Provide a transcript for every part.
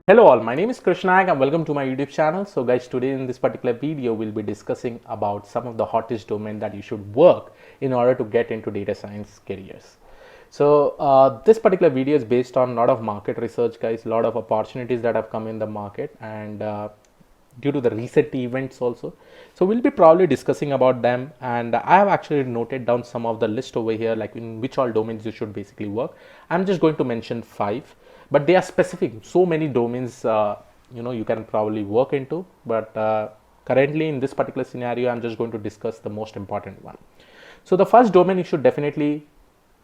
Hello all, my name is Krishnag and welcome to my YouTube channel. So guys, today in this particular video, we'll be discussing about some of the hottest domain that you should work in order to get into data science careers. So this particular video is based on a lot of market research, guys, a lot of opportunities that have come in the market and due to the recent events also. So we'll be probably discussing about them, and I have actually noted down some of the list over here, like in which all domains you should basically work. I'm just going to mention 5, but they are specific. So many domains you can probably work into, but currently in this particular scenario I'm just going to discuss the most important one. So the first domain you should definitely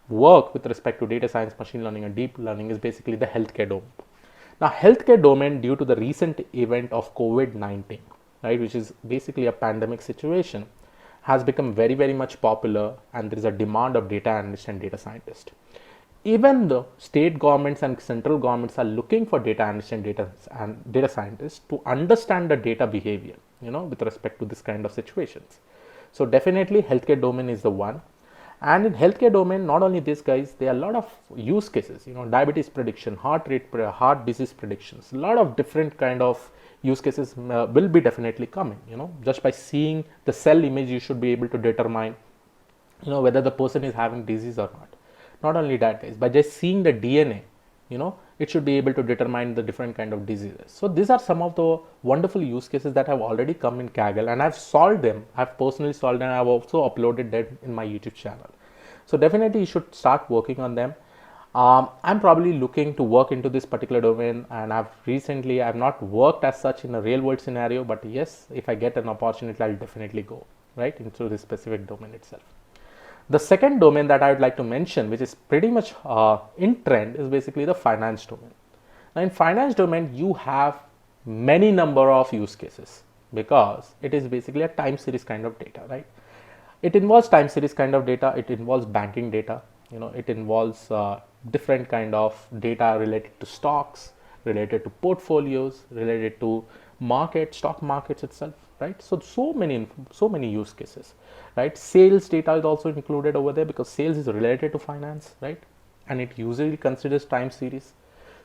work with respect to data science, machine learning and deep learning is basically the healthcare domain. Now healthcare domain, due to the recent event of COVID-19, right, which is basically a pandemic situation, has become very much popular, and there is a demand of data analyst and data scientist. Even the state governments and central governments are looking for data analysts and data scientists to understand the data behavior, with respect to this kind of situations. So definitely healthcare domain is the one. And in healthcare domain, not only this, guys, there are a lot of use cases, diabetes prediction, heart disease predictions, a lot of different kind of use cases will be definitely coming. Just by seeing the cell image, you should be able to determine, whether the person is having disease or not. Not only that, guys, by just seeing the DNA, it should be able to determine the different kind of diseases. So these are some of the wonderful use cases that have already come in Kaggle, and I've solved them. I've personally solved them, and I've also uploaded them in my YouTube channel. So definitely you should start working on them. I'm probably looking to work into this particular domain, and I've not worked as such in a real world scenario, but yes, if I get an opportunity, I'll definitely go right into this specific domain itself. The second domain that I would like to mention, which is pretty much in trend, is basically the finance domain. Now in finance domain, you have many number of use cases because it is basically a time series kind of data, right? It involves time series kind of data. It involves banking data. It involves different kind of data related to stocks, related to portfolios, related to stock markets itself, right? So many use cases, right? Sales data is also included over there because sales is related to finance, right? And it usually considers time series.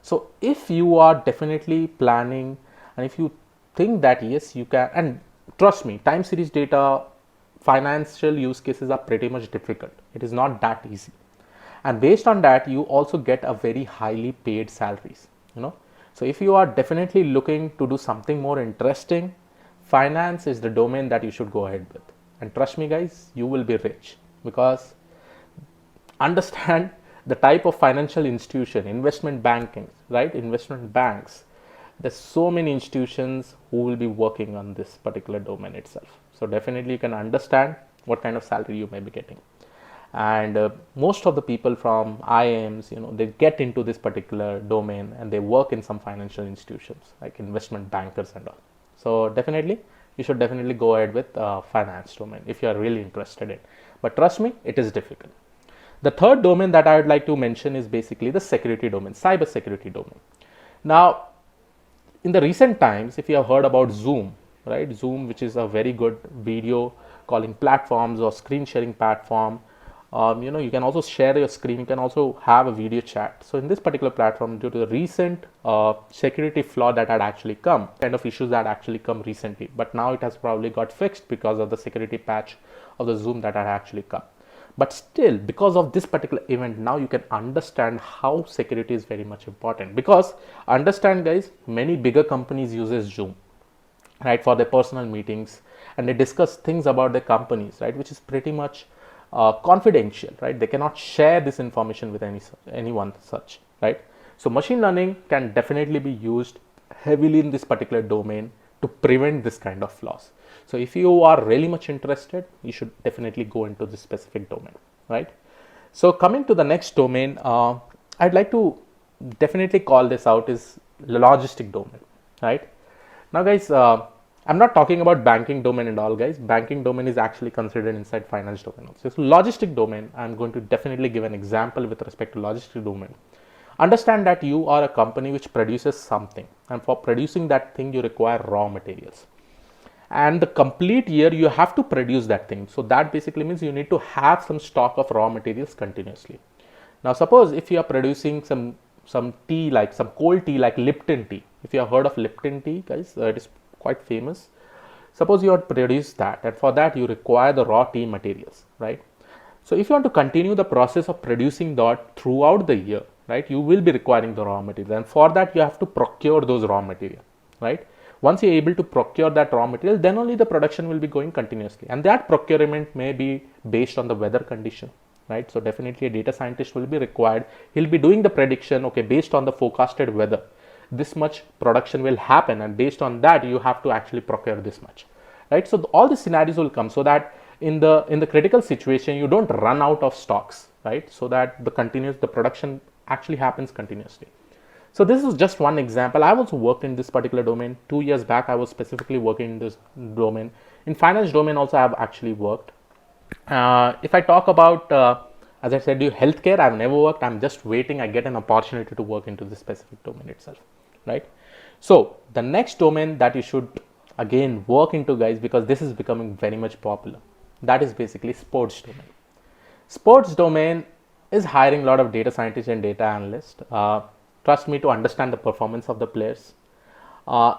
So if you are definitely planning, and if you think that yes, you can, and trust me, time series data financial use cases are pretty much difficult. It is not that easy, and based on that, you also get a very highly paid salaries. So if you are definitely looking to do something more interesting, finance is the domain that you should go ahead with. And trust me, guys, you will be rich, because understand the type of financial institution, investment banking, right? Investment banks. There's so many institutions who will be working on this particular domain itself. So definitely you can understand what kind of salary you may be getting. And most of the people from IIMs, they get into this particular domain and they work in some financial institutions like investment bankers and all. So definitely you should definitely go ahead with finance domain if you are really interested in. But trust me, it is difficult. The third domain that I would like to mention is basically the security domain, cyber security domain. Now, in the recent times, if you have heard about Zoom, right? Zoom, which is a very good video calling platforms or screen sharing platform. You can also share your screen. You can also have a video chat. So in this particular platform, due to the recent security flaw that had actually come, kind of issues that actually come recently, but now it has probably got fixed because of the security patch of the Zoom that had actually come. But still, because of this particular event, now you can understand how security is very much important. Because understand, guys, many bigger companies uses Zoom, right, for their personal meetings, and they discuss things about their companies, right, which is pretty much confidential, right? They cannot share this information with anyone such, right? So machine learning can definitely be used heavily in this particular domain to prevent this kind of flaws. So if you are really much interested, you should definitely go into this specific domain, right? So coming to the next domain, I'd like to definitely call this out is logistic domain, right? Now, guys, I'm not talking about banking domain and all, guys. Banking domain is actually considered inside finance domain also. So logistic domain, I'm going to definitely give an example with respect to logistic domain. Understand that you are a company which produces something, and for producing that thing, you require raw materials. And the complete year, you have to produce that thing. So that basically means you need to have some stock of raw materials continuously. Now, suppose if you are producing some tea, like some cold tea, like Lipton tea, If you have heard of Lipton tea, guys, it is quite famous. Suppose you have produced that, and for that you require the raw tea materials, right? So if you want to continue the process of producing that throughout the year, right, you will be requiring the raw material, and for that you have to procure those raw material, right? Once you're able to procure that raw material, then only the production will be going continuously, and that procurement may be based on the weather condition, right? So definitely a data scientist will be required. He'll be doing the prediction, okay, based on the forecasted weather, this much production will happen, and based on that you have to actually procure this much, right? So all the scenarios will come, so that in the critical situation you don't run out of stocks, right? So that the production actually happens continuously. So this is just one example. I've also worked in this particular domain. 2 years back I was specifically working in this domain. In finance domain also I've actually worked. If I talk about as I said you, healthcare, I've never worked. I'm just waiting I get an opportunity to work into this specific domain itself, right? So the next domain that you should again work into, guys, because this is becoming very much popular, that is basically sports domain. Sports domain is hiring a lot of data scientists and data analysts. Trust me, to understand the performance of the players.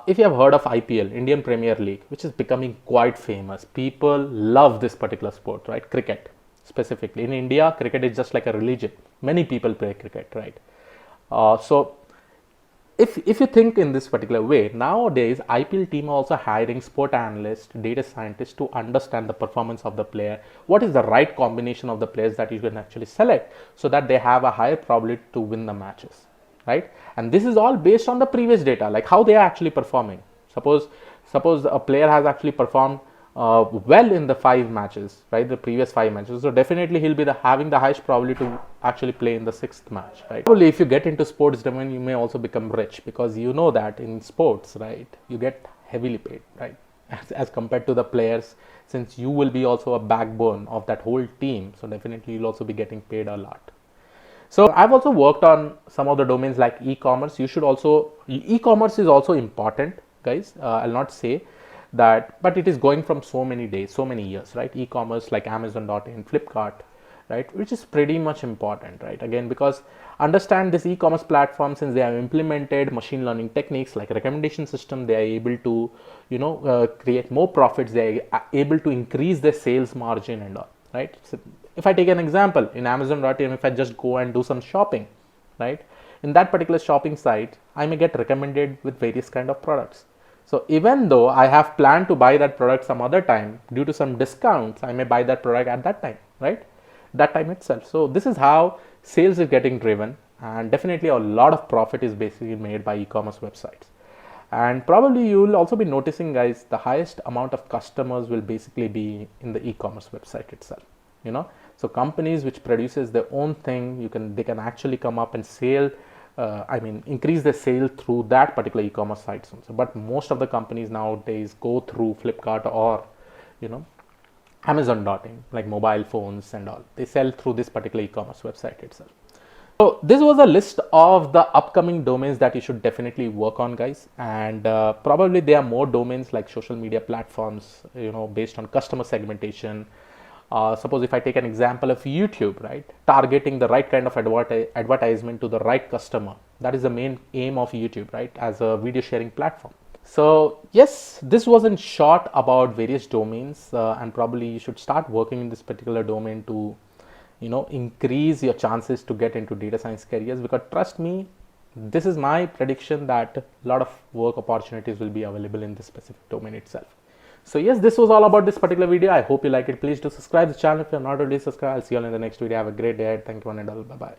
If you have heard of IPL, Indian Premier League, which is becoming quite famous, people love this particular sport, right? Cricket specifically. In India, cricket is just like a religion. Many people play cricket, right? So if you think in this particular way, nowadays IPL team are also hiring sport analysts, data scientists to understand the performance of the player. What is the right combination of the players that you can actually select so that they have a higher probability to win the matches, right? And this is all based on the previous data, like how they are actually performing. Suppose a player has actually performed well in the 5 matches, right? The previous 5 matches. So definitely he'll be having the highest probability to actually play in the 6th match, right? Probably if you get into sports domain, you may also become rich, because you know that in sports, right, you get heavily paid, right? As compared to the players, since you will be also a backbone of that whole team. So definitely you'll also be getting paid a lot. So I've also worked on some of the domains like e-commerce. E-commerce is also important, guys. I'll not say that, but it is going from so many days, so many years, right? E-commerce like Amazon.in, Flipkart, right? Which is pretty much important, right? Again, because understand this e-commerce platform, since they have implemented machine learning techniques like recommendation system, they are able to, create more profits. They are able to increase their sales margin and all, right? So if I take an example in Amazon.in, if I just go and do some shopping, right? In that particular shopping site, I may get recommended with various kind of products. So even though I have planned to buy that product some other time, due to some discounts, I may buy that product at that time, right? That time itself. So this is how sales is getting driven, and definitely a lot of profit is basically made by e-commerce websites. And probably you will also be noticing, guys, the highest amount of customers will basically be in the e-commerce website itself, So companies which produces their own thing, they can actually come up and increase their sale through that particular e-commerce sites also. But most of the companies nowadays go through Flipkart or Amazon.in, like mobile phones and all. They sell through this particular e-commerce website itself. So this was a list of the upcoming domains that you should definitely work on, guys. And probably there are more domains like social media platforms, based on customer segmentation. Suppose if I take an example of YouTube, right, targeting the right kind of advertisement to the right customer. That is the main aim of YouTube, right, as a video sharing platform. So yes, this was in short about various domains, and probably you should start working in this particular domain to increase your chances to get into data science careers, because trust me, this is my prediction that a lot of work opportunities will be available in this specific domain itself. So yes, this was all about this particular video. I hope you like it. Please do subscribe to the channel if you're not already subscribed. I'll see you all in the next video. Have a great day. Thank you, one and all. Bye bye.